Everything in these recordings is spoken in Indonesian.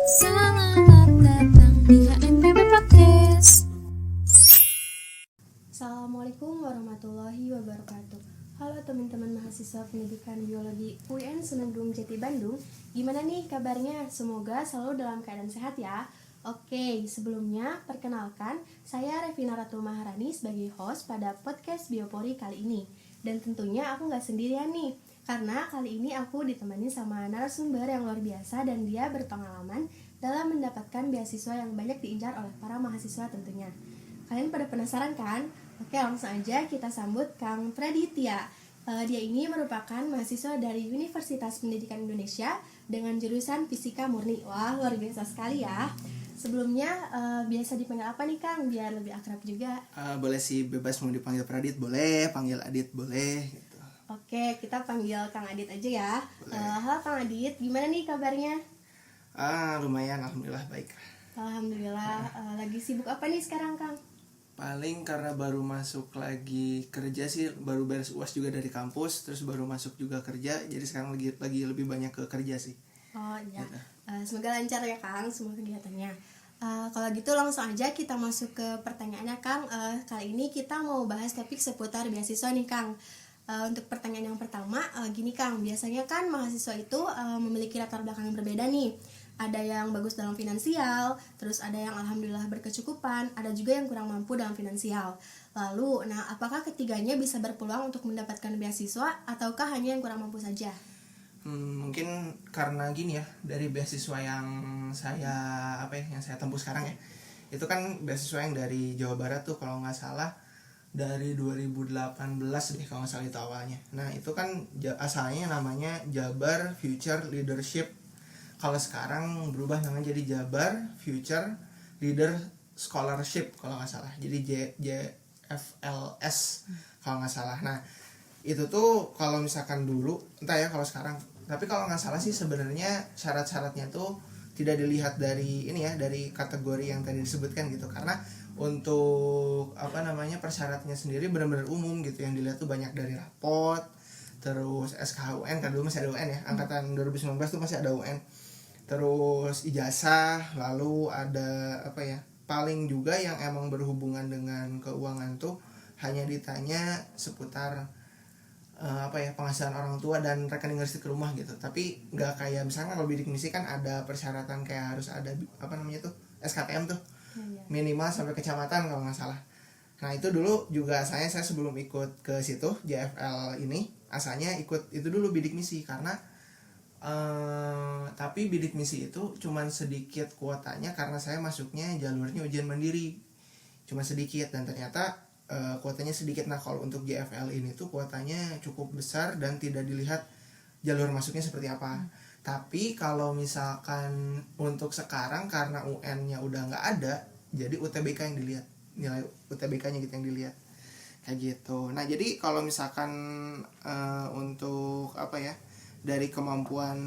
Selamat datang di HMPP Podcast. Assalamualaikum warahmatullahi wabarakatuh. Halo teman-teman mahasiswa pendidikan biologi UIN Senandung Jati Bandung. Gimana nih kabarnya? Semoga selalu dalam keadaan sehat ya. Oke, sebelumnya perkenalkan, saya Revina Ratu Maharani sebagai host pada podcast Biopori kali ini. Dan tentunya aku gak sendirian nih, karena kali ini aku ditemani sama narasumber yang luar biasa dan dia berpengalaman dalam mendapatkan beasiswa yang banyak diincar oleh para mahasiswa tentunya. Kalian pada penasaran kan? Oke, langsung aja kita sambut Kang Praditya. Dia ini merupakan mahasiswa dari Universitas Pendidikan Indonesia dengan jurusan Fisika Murni. Wah, luar biasa sekali ya. Sebelumnya, biasa dipanggil apa nih Kang? Biar lebih akrab juga. Boleh sih, bebas mau dipanggil Pradit boleh, panggil Adit boleh gitu. Oke, kita panggil Kang Adit aja ya. Halo Kang Adit, gimana nih kabarnya? Lumayan, alhamdulillah baik. Alhamdulillah. Lagi sibuk apa nih sekarang Kang? Paling karena baru masuk lagi kerja sih, baru beres UAS juga dari kampus, terus baru masuk juga kerja, jadi sekarang lagi lebih banyak ke kerja sih. Oh iya, Gitu. semoga lancar ya Kang semua kegiatannya. Kalau gitu langsung aja kita masuk ke pertanyaannya Kang. Kali ini kita mau bahas topik seputar beasiswa nih Kang. Untuk pertanyaan yang pertama, gini Kang, biasanya kan mahasiswa itu memiliki latar belakang yang berbeda nih. Ada yang bagus dalam finansial, terus ada yang alhamdulillah berkecukupan, ada juga yang kurang mampu dalam finansial. Lalu, apakah ketiganya bisa berpeluang untuk mendapatkan beasiswa ataukah hanya yang kurang mampu saja? Mungkin karena gini ya, dari beasiswa yang saya tempuh sekarang ya, itu kan beasiswa yang dari Jawa Barat tuh kalau nggak salah dari 2018 deh kalau nggak salah itu awalnya. Nah itu kan asalnya namanya Jabar Future Leadership. Kalau sekarang berubah namanya jadi Jabar Future Leader Scholarship kalau nggak salah. Jadi JFLS kalau nggak salah. Nah itu tuh kalau misalkan dulu, entah ya kalau sekarang. Tapi kalau nggak salah sih sebenarnya syarat-syaratnya tuh tidak dilihat dari ini ya, dari kategori yang tadi disebutkan gitu. Karena untuk persyaratannya sendiri benar-benar umum gitu, yang dilihat tuh banyak dari rapot, terus SKHUN, kan dulu masih ada UN ya, angkatan 2019 tuh masih ada UN, terus ijazah, lalu ada paling juga yang emang berhubungan dengan keuangan tuh hanya ditanya seputar penghasilan orang tua dan rekening listrik ke rumah gitu. Tapi nggak kayak misalnya kalau bidik misi kan ada persyaratan kayak harus ada SKPM tuh minimal sampai kecamatan kalau nggak salah. Nah itu dulu juga saya sebelum ikut ke situ JFL ini asalnya ikut itu dulu bidik misi karena tapi bidik misi itu cuman sedikit kuotanya karena saya masuknya jalurnya ujian mandiri, cuma sedikit dan ternyata kuotanya sedikit. Nah kalau untuk JFL ini tuh kuotanya cukup besar dan tidak dilihat jalur masuknya seperti apa. Tapi kalau misalkan untuk sekarang karena UN-nya udah nggak ada, jadi UTBK yang dilihat, nilai UTBK-nya gitu yang dilihat kayak gitu. Nah jadi kalau misalkan untuk dari kemampuan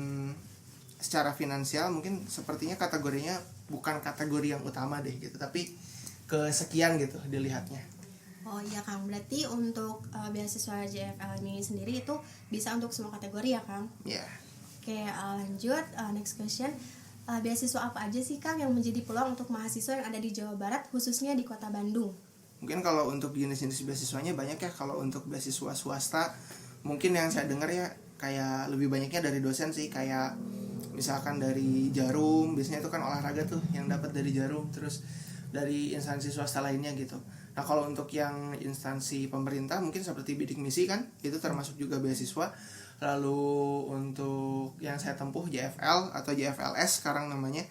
secara finansial mungkin sepertinya kategorinya bukan kategori yang utama deh gitu, tapi kesekian gitu dilihatnya. Oh iya Kang, berarti untuk beasiswa JFL ini sendiri itu bisa untuk semua kategori ya Kang? Iya. Yeah. Oke, lanjut next question. Beasiswa apa aja sih Kang yang menjadi peluang untuk mahasiswa yang ada di Jawa Barat khususnya di Kota Bandung? Mungkin kalau untuk jenis-jenis beasiswanya banyak ya. Kalau untuk beasiswa swasta mungkin yang saya dengar ya kayak lebih banyaknya dari dosen sih, kayak misalkan dari Jarum, biasanya itu kan olahraga tuh yang dapat dari Jarum, terus dari instansi swasta lainnya gitu. Nah kalau untuk yang instansi pemerintah mungkin seperti bidik misi kan itu termasuk juga beasiswa. Lalu untuk yang saya tempuh JFL atau JFLS sekarang namanya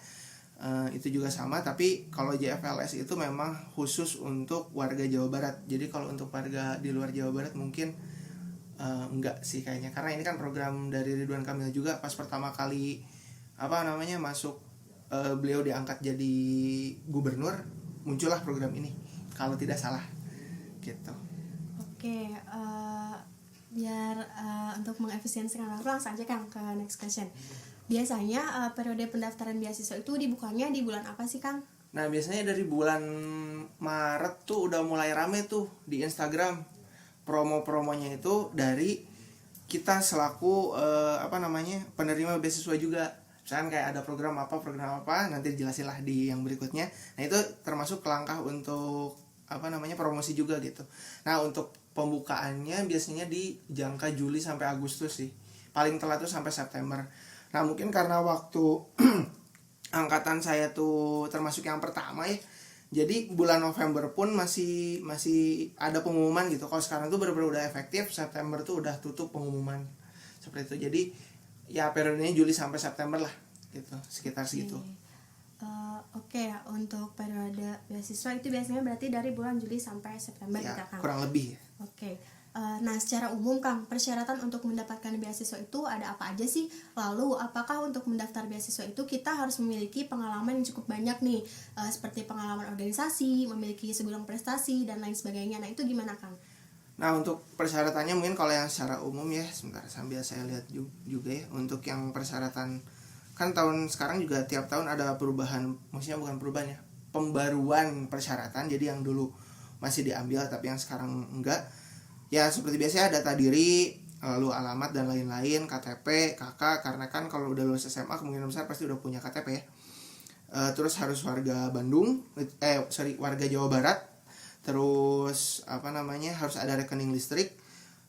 itu juga sama, tapi kalau JFLS itu memang khusus untuk warga Jawa Barat. Jadi kalau untuk warga di luar Jawa Barat mungkin enggak sih kayaknya, karena ini kan program dari Ridwan Kamil juga pas pertama kali masuk beliau diangkat jadi gubernur, muncullah program ini kalau tidak salah gitu. Oke, biar untuk mengefisiensikan waktu langsung aja Kang ke next question. Biasanya periode pendaftaran beasiswa itu dibukanya di bulan apa sih Kang? Nah biasanya dari bulan Maret tuh udah mulai rame tuh di Instagram promo-promonya itu dari kita selaku penerima beasiswa juga. Misalkan kayak ada program apa, nanti dijelasin lah di yang berikutnya. Nah itu termasuk langkah untuk promosi juga gitu. Nah untuk pembukaannya biasanya di jangka Juli sampai Agustus sih, paling telat tuh sampai September. Nah mungkin karena waktu angkatan saya tuh termasuk yang pertama ya, jadi bulan November pun masih ada pengumuman gitu. Kalau sekarang tuh benar-benar udah efektif, September tuh udah tutup pengumuman seperti itu. Jadi ya periodenya Juli sampai September lah gitu, sekitar segitu. Oke ya, untuk periode beasiswa itu biasanya berarti dari bulan Juli sampai September Ya, gitu, Kang. kurang lebih ya. Oke. Nah, secara umum, Kang, persyaratan untuk mendapatkan beasiswa itu ada apa aja sih? Lalu, apakah untuk mendaftar beasiswa itu kita harus memiliki pengalaman yang cukup banyak nih, seperti pengalaman organisasi, memiliki segudang prestasi, dan lain sebagainya. Nah, itu gimana, Kang? Nah untuk persyaratannya mungkin kalau yang secara umum ya, sebentar sambil saya lihat juga ya. Untuk yang persyaratan, kan tahun sekarang juga tiap tahun ada perubahan, maksudnya bukan perubahan ya, pembaruan persyaratan. Jadi yang dulu masih diambil tapi yang sekarang enggak. Ya seperti biasa data diri, lalu alamat dan lain-lain, KTP, KK, karena kan kalau udah lulus SMA kemungkinan besar pasti udah punya KTP ya. Terus harus warga Bandung, warga Jawa Barat. Terus harus ada rekening listrik,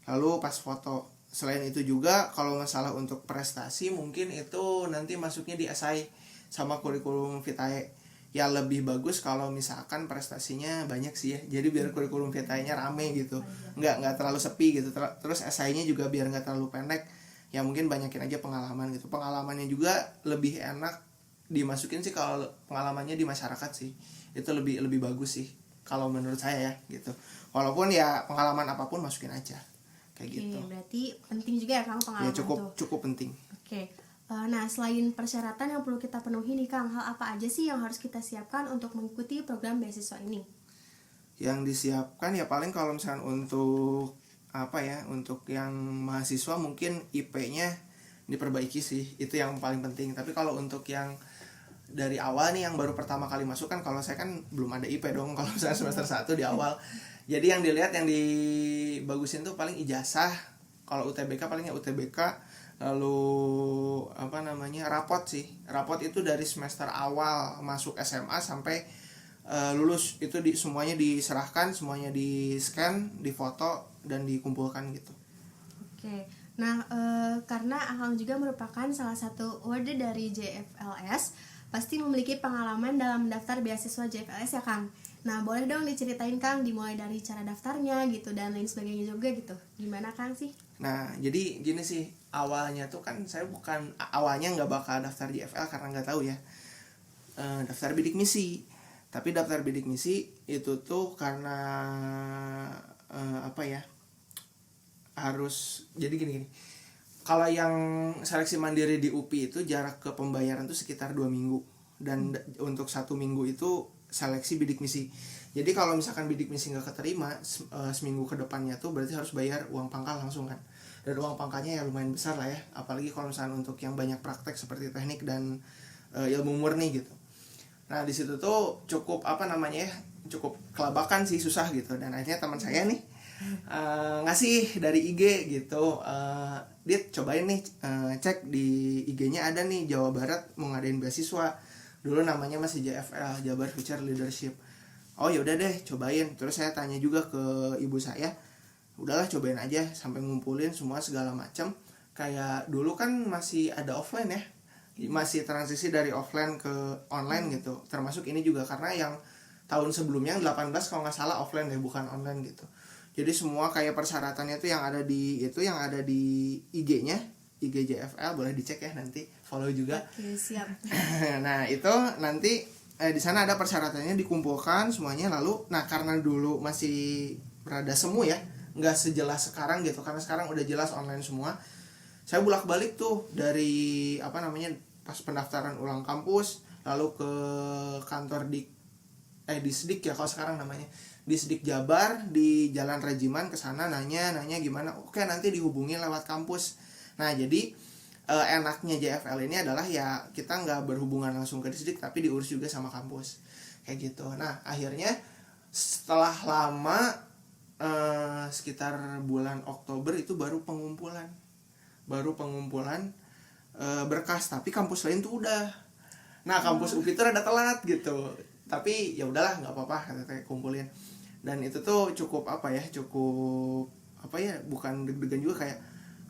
lalu pas foto. Selain itu juga kalau masalah untuk prestasi mungkin itu nanti masuknya di SI sama kurikulum vitae. Ya lebih bagus kalau misalkan prestasinya banyak sih ya, jadi biar kurikulum vitae-nya rame gitu, nggak terlalu sepi gitu. Terus esainya juga biar nggak terlalu pendek, ya mungkin banyakin aja pengalaman gitu. Pengalamannya juga lebih enak dimasukin sih kalau pengalamannya di masyarakat sih, itu lebih bagus sih kalau menurut saya ya gitu. Walaupun ya pengalaman apapun masukin aja kayak gitu. Berarti penting juga ya, Kang, pengalaman Ya cukup penting. Oke. Nah, selain persyaratan yang perlu kita penuhi nih, Kang, hal apa aja sih yang harus kita siapkan untuk mengikuti program beasiswa ini? Yang disiapkan ya paling kalau misalkan untuk untuk yang mahasiswa mungkin IP-nya diperbaiki sih, itu yang paling penting. Tapi kalau untuk yang dari awal nih yang baru pertama kali masuk, kan kalau saya kan belum ada IP dong kalau misalnya semester 1 di awal. Jadi yang dilihat, yang dibagusin tuh paling ijazah. Kalau UTBK palingnya UTBK. Lalu rapot sih. Rapot itu dari semester awal masuk SMA sampai lulus, itu semuanya diserahkan, semuanya di scan, difoto dan dikumpulkan gitu. Oke. Nah, karena Akang juga merupakan salah satu award dari JFLS, pasti memiliki pengalaman dalam mendaftar beasiswa JFLS ya, Kang. Nah, boleh dong diceritain, Kang, dimulai dari cara daftarnya gitu dan lain sebagainya juga gitu. Gimana, Kang, sih? Nah, jadi gini sih, awalnya tuh kan saya awalnya nggak bakal daftar JFL karena nggak tahu ya, daftar bidik misi. Tapi daftar bidik misi itu tuh karena harus, jadi gini. Kalau yang seleksi mandiri di UPI itu jarak ke pembayaran tuh sekitar 2 minggu, dan untuk 1 minggu itu seleksi bidik misi. Jadi kalau misalkan bidik misi nggak keterima, seminggu ke depannya tuh berarti harus bayar uang pangkal langsung kan. Dan uang pangkalnya ya lumayan besar lah ya, apalagi kalau misalkan untuk yang banyak praktek seperti teknik dan ilmu murni gitu. Nah di situ tuh cukup cukup kelabakan sih, susah gitu. Dan akhirnya teman saya nih ngasih dari IG gitu, Dit cobain nih, cek di IG-nya ada nih Jawa Barat mau ngadain beasiswa. Dulu namanya masih JFL, Jabar Future Leadership. Oh ya udah deh cobain. Terus saya tanya juga ke ibu saya, udahlah cobain aja, sampai ngumpulin semua segala macam. Kayak dulu kan masih ada offline ya, masih transisi dari offline ke online gitu. Termasuk ini juga karena yang tahun sebelumnya 18 kalau nggak salah offline deh, bukan online gitu. Jadi semua kayak persyaratannya tuh yang ada di IG-nya, IG JFL, boleh dicek ya, nanti follow juga. Oke, siap. Nah itu nanti di sana ada persyaratannya, dikumpulkan semuanya. Lalu karena dulu masih rada semu ya, nggak sejelas sekarang gitu, karena sekarang udah jelas online semua. Saya bolak-balik tuh dari pas pendaftaran ulang kampus, lalu ke kantor di Disdik ya kalau sekarang namanya, Disdik Jabar di Jalan Regiman, ke sana nanya gimana. Oke, nanti dihubungi lewat kampus. Nah jadi enaknya JFL ini adalah ya kita nggak berhubungan langsung ke Disdik, tapi diurus juga sama kampus kayak gitu. Nah akhirnya setelah lama, sekitar bulan Oktober itu baru pengumpulan. berkas, tapi kampus lain tuh udah. Nah kampus UPI itu rada telat gitu, tapi ya udahlah nggak apa-apa, kayak kumpulin. Dan itu tuh cukup bukan deg-degan juga, kayak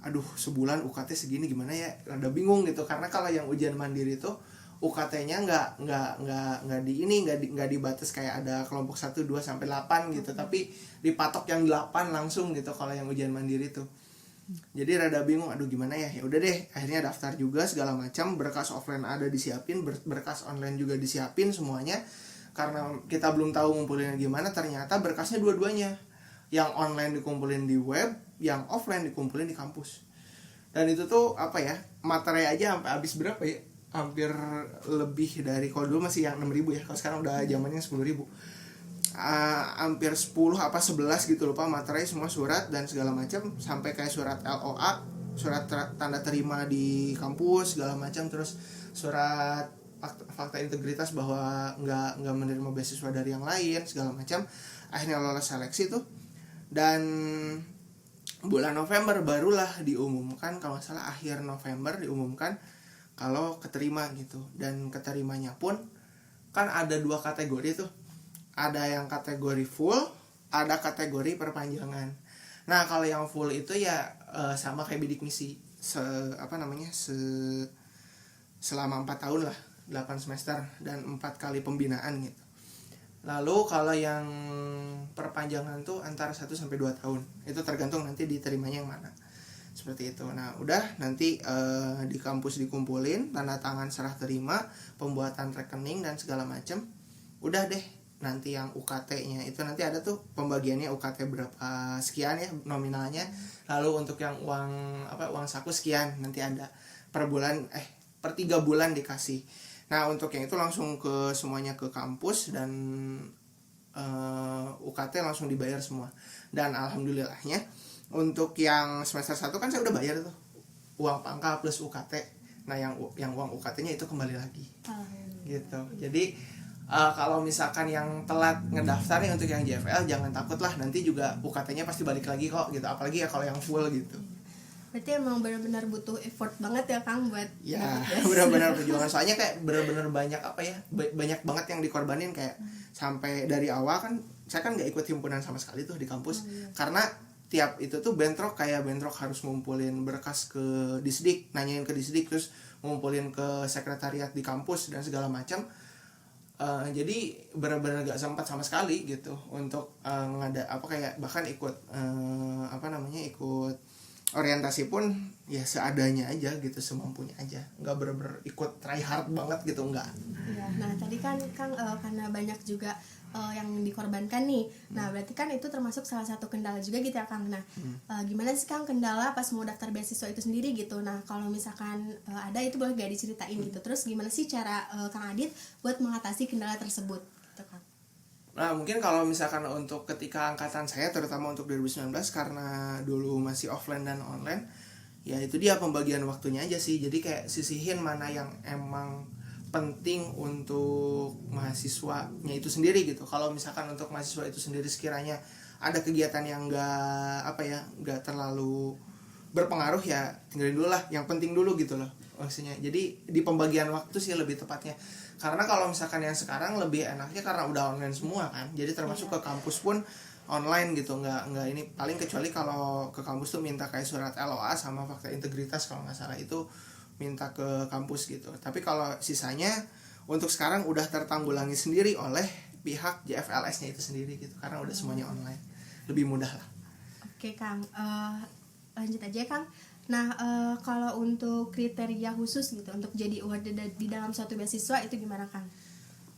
aduh sebulan UKT segini gimana ya, rada bingung gitu. Karena kalau yang ujian mandiri tuh UKT-nya nggak dibatas kayak ada kelompok 1, 2 sampai 8 gitu, tapi dipatok yang 8 langsung gitu kalau yang ujian mandiri tuh. Jadi rada bingung, aduh gimana ya. Ya udah deh, akhirnya daftar juga segala macam, berkas offline ada disiapin, berkas online juga disiapin semuanya. Karena kita belum tahu ngumpulinnya gimana, ternyata berkasnya dua-duanya. Yang online dikumpulin di web, yang offline dikumpulin di kampus. Dan itu tuh materi aja sampai habis berapa ya? Hampir lebih dari, kalau dulu masih yang 6.000 ya, kalau sekarang udah zamannya 10.000. Hampir 10 apa 11 gitu, lupa, materai semua, surat dan segala macam, sampai kayak surat LOA, surat tanda terima di kampus segala macam, terus surat fakta integritas bahwa nggak menerima beasiswa dari yang lain segala macam. Akhirnya lolos seleksi tuh, dan bulan November barulah diumumkan, kalau nggak salah akhir November diumumkan kalau keterima gitu. Dan keterimanya pun kan ada 2 kategori tuh, ada yang kategori full, ada kategori perpanjangan. Nah kalau yang full itu ya sama kayak bidik misi, selama 4 tahun lah, 8 semester dan 4 kali pembinaan gitu. Lalu kalau yang perpanjangan tuh antara 1 sampai 2 tahun, itu tergantung nanti diterimanya yang mana. Seperti itu. Nah udah, nanti di kampus dikumpulin, tanda tangan serah terima, pembuatan rekening dan segala macam. Udah deh, nanti yang UKT-nya itu nanti ada tuh pembagiannya, UKT berapa sekian ya nominalnya. Lalu untuk yang uang saku sekian, nanti ada per bulan, per 3 bulan dikasih. Nah untuk yang itu langsung ke semuanya ke kampus, dan UKT langsung dibayar semua. Dan alhamdulillahnya untuk yang semester 1 kan saya udah bayar tuh uang pangkal plus UKT. Nah yang uang UKT-nya itu kembali lagi gitu. Jadi kalau misalkan yang telat ngedaftar nih untuk yang JFL, jangan takut lah, nanti juga UKT-nya pasti balik lagi kok gitu. Apalagi ya kalau yang full gitu. Berarti emang benar-benar butuh effort banget ya Kang buat ya benar-benar perjuangan, soalnya kayak benar-benar banyak banyak banget yang dikorbanin. Kayak sampai dari awal kan saya kan nggak ikut himpunan sama sekali tuh di kampus. Karena tiap itu tuh bentrok harus ngumpulin berkas ke Disdik, nanyain ke Disdik, terus ngumpulin ke sekretariat di kampus dan segala macam. Jadi benar-benar gak sempat sama sekali gitu untuk bahkan ikut ikut orientasi pun ya seadanya aja gitu, semampunya aja, nggak bener-bener ikut try hard banget gitu, nggak. Ya, nah tadi kan Kang karena banyak juga yang dikorbankan nih, nah berarti kan itu termasuk salah satu kendala juga gitu ya Kang. Nah gimana sih Kang kendala pas mau daftar beasiswa itu sendiri gitu? Nah kalau misalkan ada itu boleh gak diceritain gitu? Terus gimana sih cara Kang Adit buat mengatasi kendala tersebut gitu Kang? Nah mungkin kalau misalkan untuk ketika angkatan saya, terutama untuk 2019, karena dulu masih offline dan online, ya itu dia pembagian waktunya aja sih. Jadi kayak sisihin mana yang emang penting untuk mahasiswanya itu sendiri gitu. Kalau misalkan untuk mahasiswa itu sendiri sekiranya ada kegiatan yang nggak terlalu berpengaruh, ya tinggalin dulu lah, yang penting dulu gitu loh maksudnya. Jadi di pembagian waktu sih lebih tepatnya. Karena kalau misalkan yang sekarang lebih enaknya karena udah online semua kan, jadi termasuk ke kampus pun online gitu, nggak ini paling kecuali kalau ke kampus tuh minta kayak surat LOA sama fakta integritas kalau nggak salah, itu minta ke kampus gitu. Tapi kalau sisanya untuk sekarang udah tertanggulangi sendiri oleh pihak JFLS-nya itu sendiri gitu, karena udah semuanya online, lebih mudah lah. Oke Kang, lanjut aja Kang. Nah kalau untuk kriteria khusus gitu untuk jadi awarded di dalam suatu beasiswa itu gimana Kang?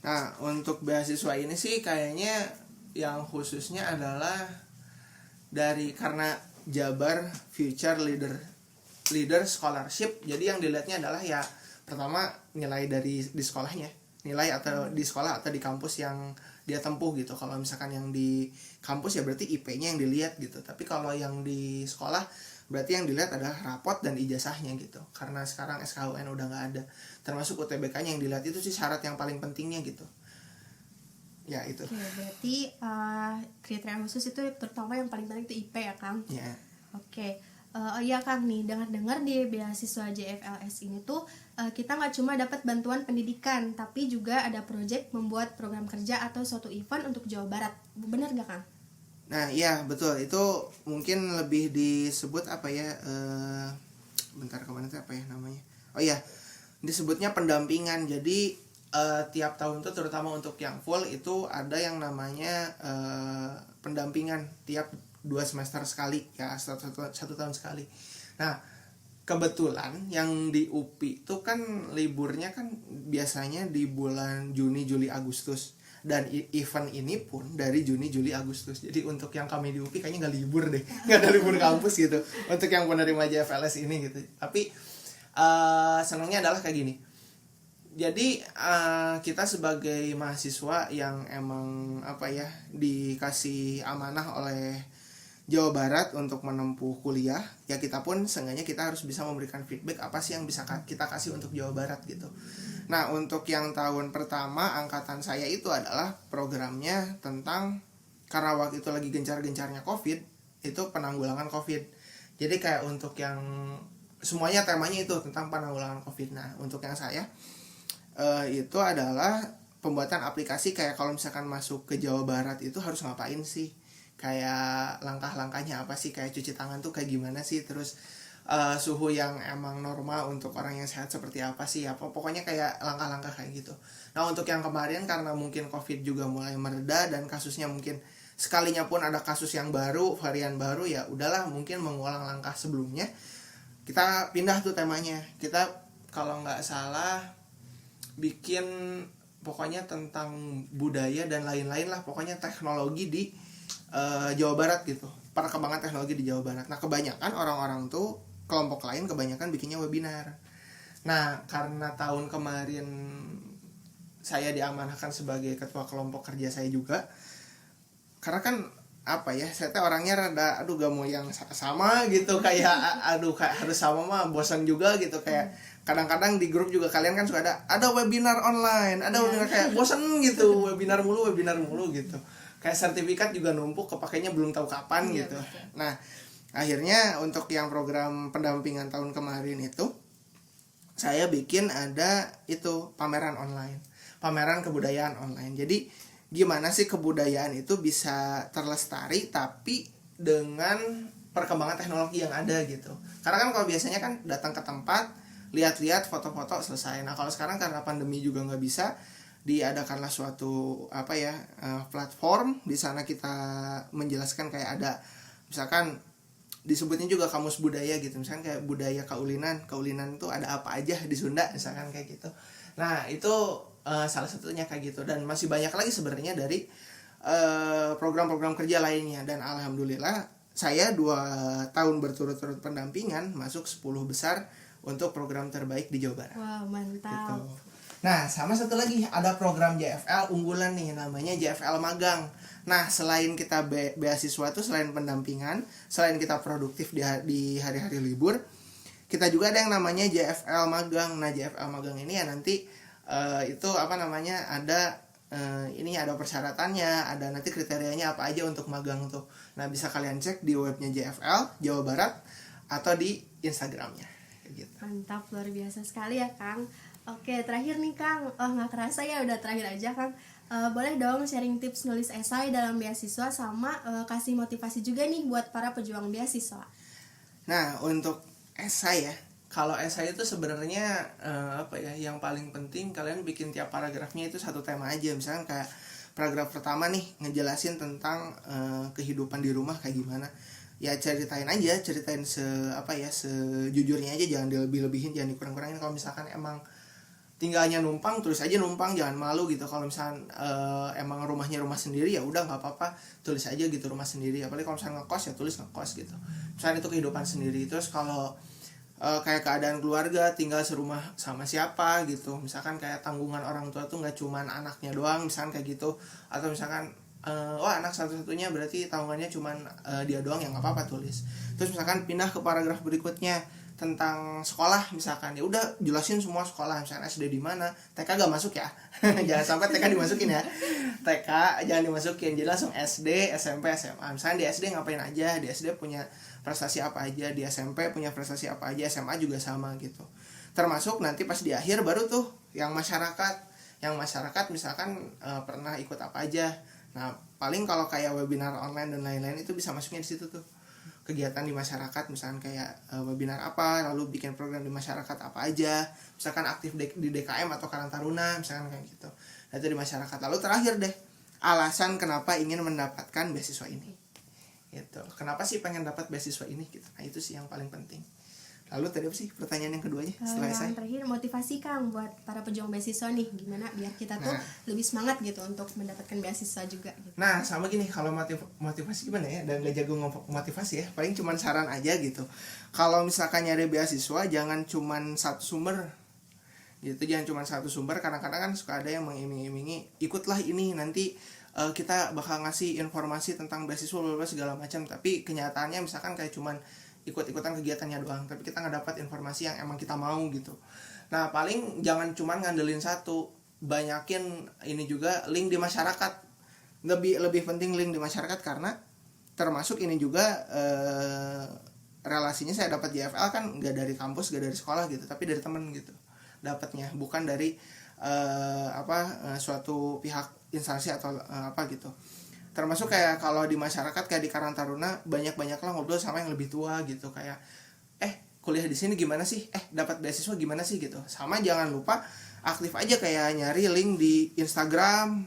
Nah untuk beasiswa ini sih kayaknya yang khususnya adalah karena Jabar Future Leader Scholarship. Jadi yang dilihatnya adalah ya pertama nilai di sekolahnya, nilai atau di sekolah atau di kampus yang dia tempuh gitu. Kalau misalkan yang di kampus ya berarti IP-nya yang dilihat gitu. Tapi kalau yang di sekolah berarti yang dilihat adalah rapot dan ijazahnya gitu. Karena sekarang SKUN udah nggak ada, termasuk UTBK-nya yang dilihat. Itu sih syarat yang paling pentingnya gitu. Ya itu. Oke, berarti kriteria khusus itu terutama yang paling penting itu IP ya Kang? Ya. Oke. Oh iya Kang nih, dengar-dengar di beasiswa JFLS ini tuh kita nggak cuma dapat bantuan pendidikan, tapi juga ada proyek membuat program kerja atau suatu event untuk Jawa Barat. Bener nggak Kang? Nah iya betul, itu mungkin lebih disebut apa ya, bentar kemana tuh apa ya namanya, oh iya disebutnya pendampingan. Jadi tiap tahun tuh terutama untuk yang full itu ada yang namanya pendampingan tiap 2 semester sekali ya, satu tahun sekali. Nah kebetulan yang di UPI itu kan liburnya kan biasanya di bulan Juni, Juli, Agustus, dan event ini pun dari Juni, Juli, Agustus. Jadi untuk yang kami di UPI kayaknya nggak libur deh, nggak ada libur kampus gitu untuk yang penerima JFLS ini gitu. Tapi senangnya adalah kayak gini. Jadi kita sebagai mahasiswa yang emang apa ya dikasih amanah oleh Jawa Barat untuk menempuh kuliah, ya kita pun seenggaknya kita harus bisa memberikan feedback apa sih yang bisa kita kasih untuk Jawa Barat gitu. Nah untuk yang tahun pertama angkatan saya itu adalah programnya tentang, karena waktu itu lagi gencar-gencarnya COVID, itu penanggulangan COVID. Jadi kayak untuk yang semuanya temanya itu tentang penanggulangan COVID. Nah untuk yang saya itu adalah pembuatan aplikasi kayak kalau misalkan masuk ke Jawa Barat itu harus ngapain sih, kayak langkah-langkahnya apa sih, kayak cuci tangan tuh kayak gimana sih, terus suhu yang emang normal untuk orang yang sehat seperti apa sih, apa pokoknya kayak langkah-langkah kayak gitu. Nah untuk yang kemarin karena mungkin COVID juga mulai mereda dan kasusnya mungkin sekalinya pun ada kasus yang baru, varian baru, ya udahlah mungkin mengulang langkah sebelumnya. Kita pindah tuh temanya, kita kalau nggak salah bikin pokoknya tentang budaya dan lain-lain lah, pokoknya teknologi di Jawa Barat gitu, perkembangan teknologi di Jawa Barat. Nah kebanyakan orang-orang tuh kelompok lain kebanyakan bikinnya webinar. Nah karena tahun kemarin saya diamanahkan sebagai ketua kelompok kerja saya juga, karena kan apa ya, saya tuh orangnya rada gak mau yang sama gitu, kayak kayak harus sama mah bosan juga gitu. Kayak kadang-kadang di grup juga kalian kan suka ada webinar online, ada webinar kayak bosan gitu, webinar mulu gitu. Kayak sertifikat juga numpuk, kepakainya belum tahu kapan gitu. Nah akhirnya untuk yang program pendampingan tahun kemarin itu saya bikin ada itu pameran online, pameran kebudayaan online. Jadi gimana sih kebudayaan itu bisa terlestari tapi dengan perkembangan teknologi yang ada gitu. Karena kan kalau biasanya kan datang ke tempat, lihat-lihat foto-foto selesai. Nah kalau sekarang karena pandemi juga nggak bisa, diadakanlah suatu platform. Di sana kita menjelaskan kayak ada misalkan disebutnya juga kamus budaya gitu, misalkan kayak budaya Kaulinan itu ada apa aja di Sunda misalkan kayak gitu. Nah itu salah satunya kayak gitu, dan masih banyak lagi sebenarnya dari program-program kerja lainnya. Dan alhamdulillah saya 2 tahun berturut-turut pendampingan masuk 10 besar untuk program terbaik di Jawa Barat. Wow mantap gitu. Nah sama satu lagi ada program JFL unggulan nih, namanya JFL Magang. Nah selain kita beasiswa tuh, selain pendampingan, selain kita produktif di hari-hari libur, kita juga ada yang namanya JFL Magang. Nah JFL Magang ini ya nanti itu ada ada persyaratannya, ada nanti kriterianya apa aja untuk magang tuh. Nah bisa kalian cek di webnya JFL Jawa Barat atau di Instagramnya gitu. Mantap, luar biasa sekali ya Kang. Oke, terakhir nih Kang, nggak kerasa ya udah terakhir aja Kang. Boleh dong sharing tips nulis esai dalam beasiswa, sama kasih motivasi juga nih buat para pejuang beasiswa. Nah untuk esai ya, kalau esai itu sebenarnya yang paling penting kalian bikin tiap paragrafnya itu satu tema aja. Misalkan kayak paragraf pertama nih ngejelasin tentang kehidupan di rumah kayak gimana. Ya ceritain sejujurnya aja, jangan dilebih-lebihin, jangan dikurang-kurangin. Kalau misalkan emang tinggalnya numpang, tulis aja numpang, jangan malu gitu. Kalau misalkan emang rumahnya rumah sendiri, ya udah nggak apa-apa, tulis aja gitu rumah sendiri. Apalagi kalau misalkan ngekos, ya tulis ngekos gitu. Misalkan itu kehidupan sendiri. Terus kalau kayak keadaan keluarga, tinggal serumah sama siapa gitu. Misalkan kayak tanggungan orang tua tuh nggak cuman anaknya doang, misalkan kayak gitu. Atau misalkan anak satu-satunya berarti tanggungannya cuman dia doang, ya nggak apa-apa tulis. Terus misalkan pindah ke paragraf berikutnya tentang sekolah, misalkan ya udah jelasin semua sekolah, misalkan SD di mana, TK gak masuk ya. Jangan sampai TK dimasukin ya. TK jangan dimasukin, jadi langsung SD, SMP, SMA. Misalkan di SD ngapain aja, di SD punya prestasi apa aja, di SMP punya prestasi apa aja, SMA juga sama gitu. Termasuk nanti pas di akhir baru tuh yang masyarakat misalkan pernah ikut apa aja. Nah paling kalau kayak webinar online dan lain-lain itu bisa masuknya di situ tuh, kegiatan di masyarakat misalkan kayak webinar apa, lalu bikin program di masyarakat apa aja, misalkan aktif di DKM atau Karang Taruna misalkan kayak gitu. Nah itu di masyarakat. Lalu terakhir deh, alasan kenapa ingin mendapatkan beasiswa ini gitu, kenapa sih pengen dapat beasiswa ini gitu. Nah itu sih yang paling penting. Lalu tadi apa sih pertanyaan yang keduanya setelah Yang saya? terakhir, motivasi Kang buat para pejuang beasiswa nih, gimana biar kita tuh lebih semangat gitu untuk mendapatkan beasiswa juga gitu. Nah sama gini, kalau motivasi gimana ya, dan gak jago motivasi ya, paling cuman saran aja gitu. Kalau misalkan nyari beasiswa jangan cuman satu sumber gitu, jangan cuma satu sumber. Kadang-kadang kan suka ada yang mengiming-imingi ikutlah ini nanti kita bakal ngasih informasi tentang beasiswa segala macam, tapi kenyataannya misalkan kayak cuman ikut-ikutan kegiatannya doang, tapi kita nggak dapat informasi yang emang kita mau gitu. Nah paling jangan cuman ngandelin satu, banyakin ini juga link di masyarakat. Lebih penting link di masyarakat, karena termasuk ini juga relasinya saya dapat JFL kan nggak dari kampus, nggak dari sekolah gitu, tapi dari temen gitu dapatnya, bukan dari suatu pihak instansi atau apa gitu. Termasuk kayak kalau di masyarakat kayak di Karang Taruna, banyak-banyaklah ngobrol sama yang lebih tua gitu, kayak kuliah di sini gimana sih, dapat beasiswa gimana sih gitu. Sama jangan lupa aktif aja kayak nyari link di Instagram,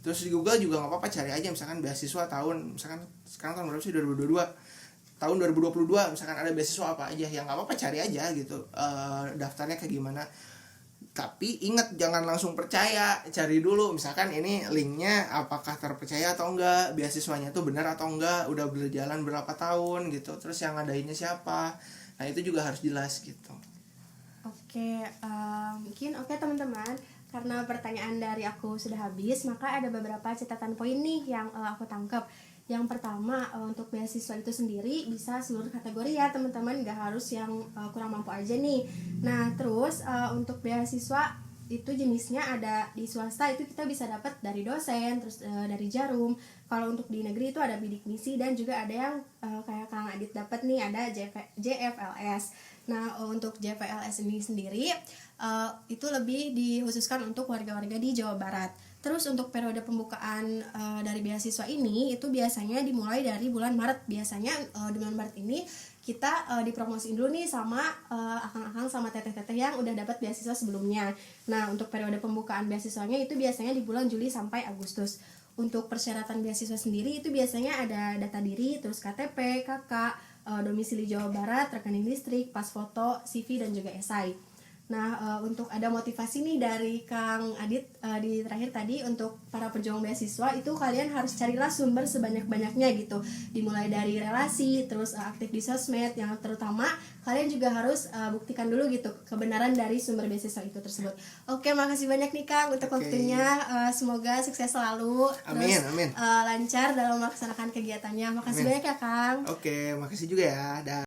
terus di Google juga nggak apa-apa, cari aja misalkan beasiswa tahun, misalkan sekarang tahun berapa sih, 2022, tahun 2022 misalkan ada beasiswa apa aja, yang nggak apa-apa cari aja gitu, daftarnya kayak gimana. Tapi ingat jangan langsung percaya, cari dulu misalkan ini linknya apakah terpercaya atau enggak, beasiswanya tuh benar atau enggak, udah berjalan berapa tahun gitu, terus yang ngadainnya siapa. Nah itu juga harus jelas gitu. Oke, mungkin teman-teman, karena pertanyaan dari aku sudah habis, maka ada beberapa catatan poin nih yang aku tangkap. Yang pertama, untuk beasiswa itu sendiri bisa seluruh kategori ya teman-teman, gak harus yang kurang mampu aja nih. Nah terus untuk beasiswa itu jenisnya ada di swasta, itu kita bisa dapat dari dosen, terus dari Jarum. Kalau untuk di negeri itu ada bidik misi, dan juga ada yang kayak Kang Adit dapat nih, ada JFLS. Nah untuk JFLS ini sendiri itu lebih dikhususkan untuk warga-warga di Jawa Barat. Terus untuk periode pembukaan dari beasiswa ini itu biasanya dimulai dari bulan Maret. Biasanya di bulan Maret ini kita dipromosiin dulu nih sama akang-akang sama teteh-teteh yang udah dapat beasiswa sebelumnya. Nah untuk periode pembukaan beasiswanya itu biasanya di bulan Juli sampai Agustus. Untuk persyaratan beasiswa sendiri itu biasanya ada data diri, terus KTP, KK, domisili Jawa Barat, rekening listrik, pas foto, CV, dan juga esai. Nah, untuk ada motivasi nih dari Kang Adit di terakhir tadi, untuk para pejuang beasiswa itu kalian harus carilah sumber sebanyak-banyaknya gitu. Dimulai dari relasi, terus aktif di sosmed, yang terutama kalian juga harus buktikan dulu gitu kebenaran dari sumber beasiswa itu tersebut. Oke, makasih banyak nih Kang untuk waktunya. Semoga sukses selalu. Amin, terus amin. lancar dalam melaksanakan kegiatannya. Makasih banyak ya Kang. Oke, makasih juga ya.